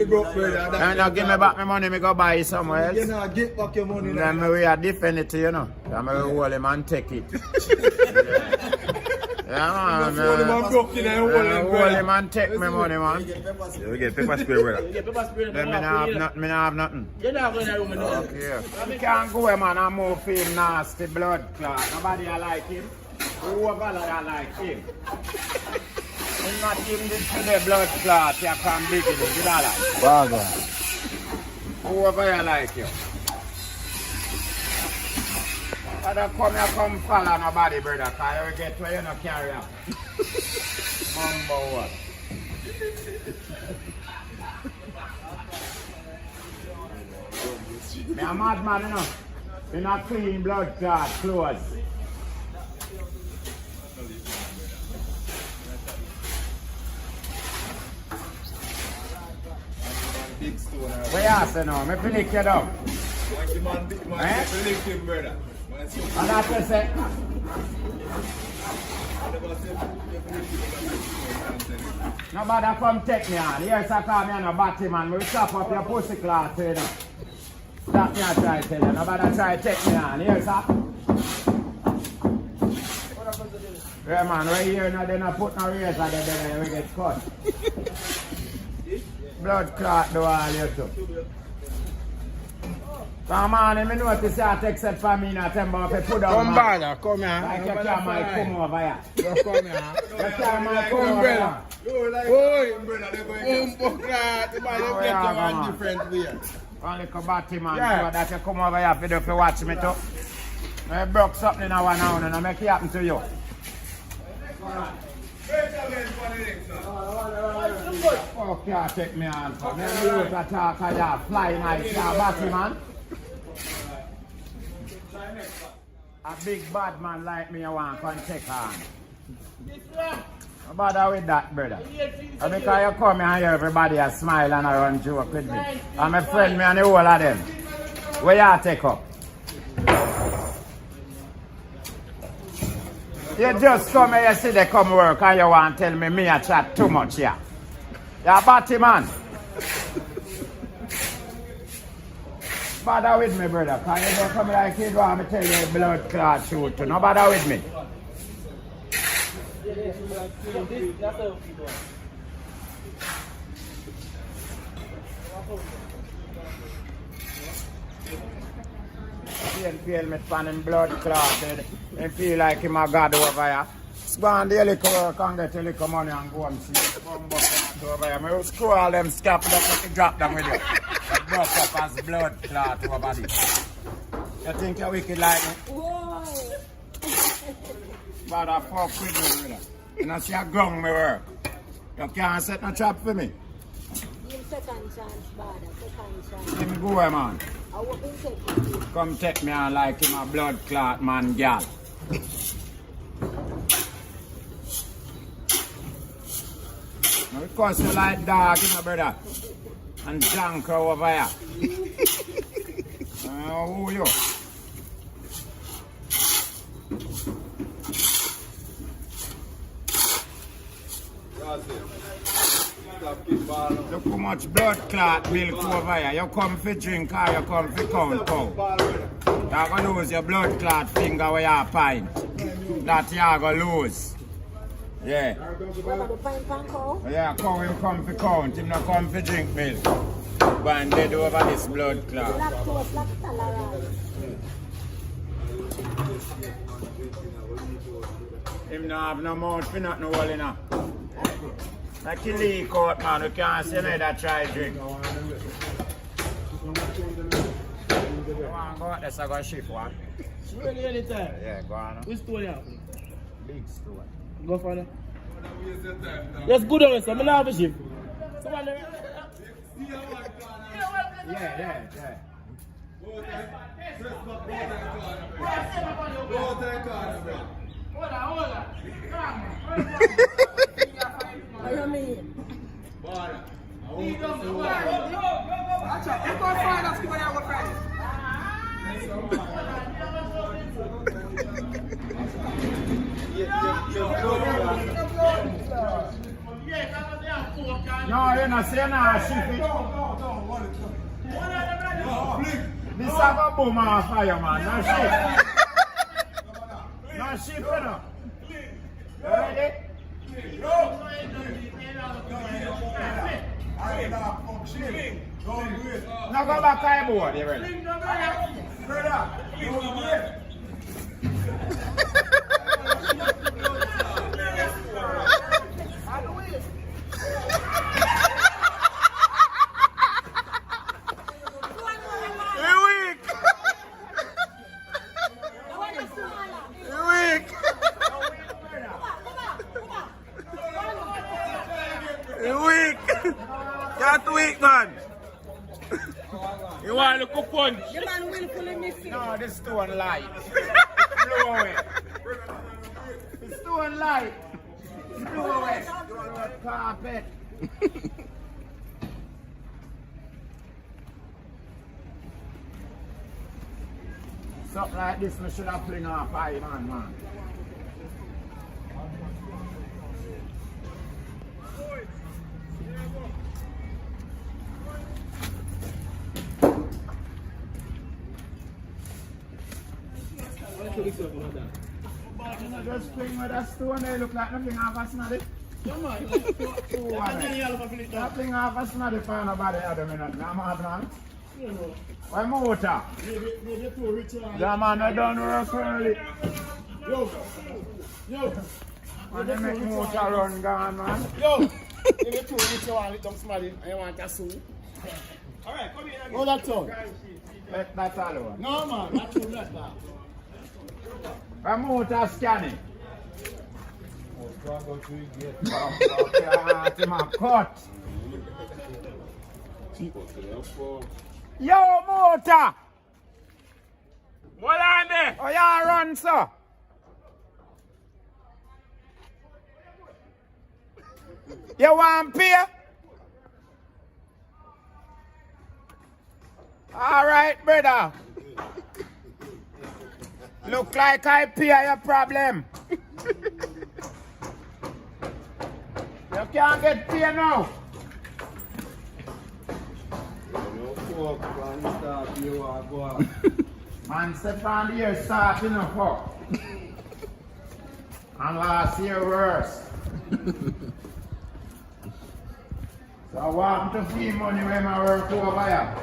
And now give me back my money, me go buy it somewhere else. You know, get back your money. Then we are defend it, you know. I'm going to hold him and take it. Yeah, man. Hold him and take my money, man. We get pepper spray, brother. Then me have nothing. You're not going to room. Okay. You can't go, man, and move him nasty blood clot. Nobody like him. Whoever I like him. I'm not giving this to the blood clot. You can't beat it. You don't like it. Wow. Whoever you like you. I don't come follow nobody, brother, because you will get where you don't carry out. Mumbo what? Me a madman, you know. In a clean blood clot clothes. Where you say now? Me flick you down. Eh? And that's what I say. Nobody come take me on. Yes, I call me on a batty man. We chop up your pussy cloth, you know. That me I try to tell you. Nobody try to take me on. Yes, sir. Yeah, man, right here, now they not put no razor there, we get cut. Blood clot do all you do. Come on, I notice you take set for me now, tell me if you put down. Come back, come here. Like you can't come over here. Just come here. You can't come over here. Oi, Realbawdcat, you get to one different way. Only come back to man, so that you come over here if you watch me too. I broke something in our now and I make it happen to you. Fuck you, take me on. Me and you to talk of that fly night, batty man. A big bad man like me, I want to take on. No bother with that, brother. And because you come here and hear everybody a smile and a run joke with me. I'm a friend, me and the whole of them. Where you take up? You just come here, you see they come work and you want to tell me I chat too much here. You're a batty man. Bother with me, brother. Because you don't come like you want me tell you blood clot shoot too. No bother with me. Feel me fan him blood clotted. I feel like him a god over here. Go on the little work and get a little money and go and see. Over here. I will screw all them scalp up and drop them with you. Brush up as blood clot over this. You think you're wicked like me? Whoa! But I fuck with me, brother. You know, see a ground me work. You can't set no trap for me. Give second chance, brother. Second chance. Let me go, man. I won't take you. Come take me on like him a blood clot man, girl. Now because you like dog, you know, brother. And junker over here. Who you? Look how much blood clot milk over here. You come for drink or you come for count cow. You're going to lose your blood clot finger where you pint. That you're going to lose. Yeah. Yeah, cow him come for count. Him not come for drink milk. Banded over this blood clot. Him not have no mouth for nothing all in her. Like he leak out, man. You can't see neither try drink. You want to go out there, so go shift one. Really anytime? Yeah, go on. Which store you have? Big store. Go for that. That's good on it, so I'm not have a shift. Someone there. Yeah. Hold on. What do you mean? No, you're not saying no, shift it. This is a boom on fire, man. No shift. No shift, you know. You ready? Now go back to the board, you ready? Can't weak, man. You want to look a punch? The man willfully missing. No, this stone light. Blow away. The stone light. Blow away. Carpet. Something like this, I should have fling off high, man. Just fling with that stone, they look like nothing half a snoddy. Nothing half a snoddy for nobody other minute. Now, man. Why motor? Yeah, man, I don't work early. Yo. When they make motor run, gone, man. Yo. If you two reach you want it, don't somebody, and you want a suit. Alright, come here. Oh, that's all. Let that alone. No, man, that's all like that. Why motor scanning? Cut. Yo, motor! What on there? Oh, you run, sir? You want pay? All right, brother. Look like I pay your problem. You can't get pay now. Man, step on the year start, you know, fuck. And last year worse. So I want to fee money when I work over here.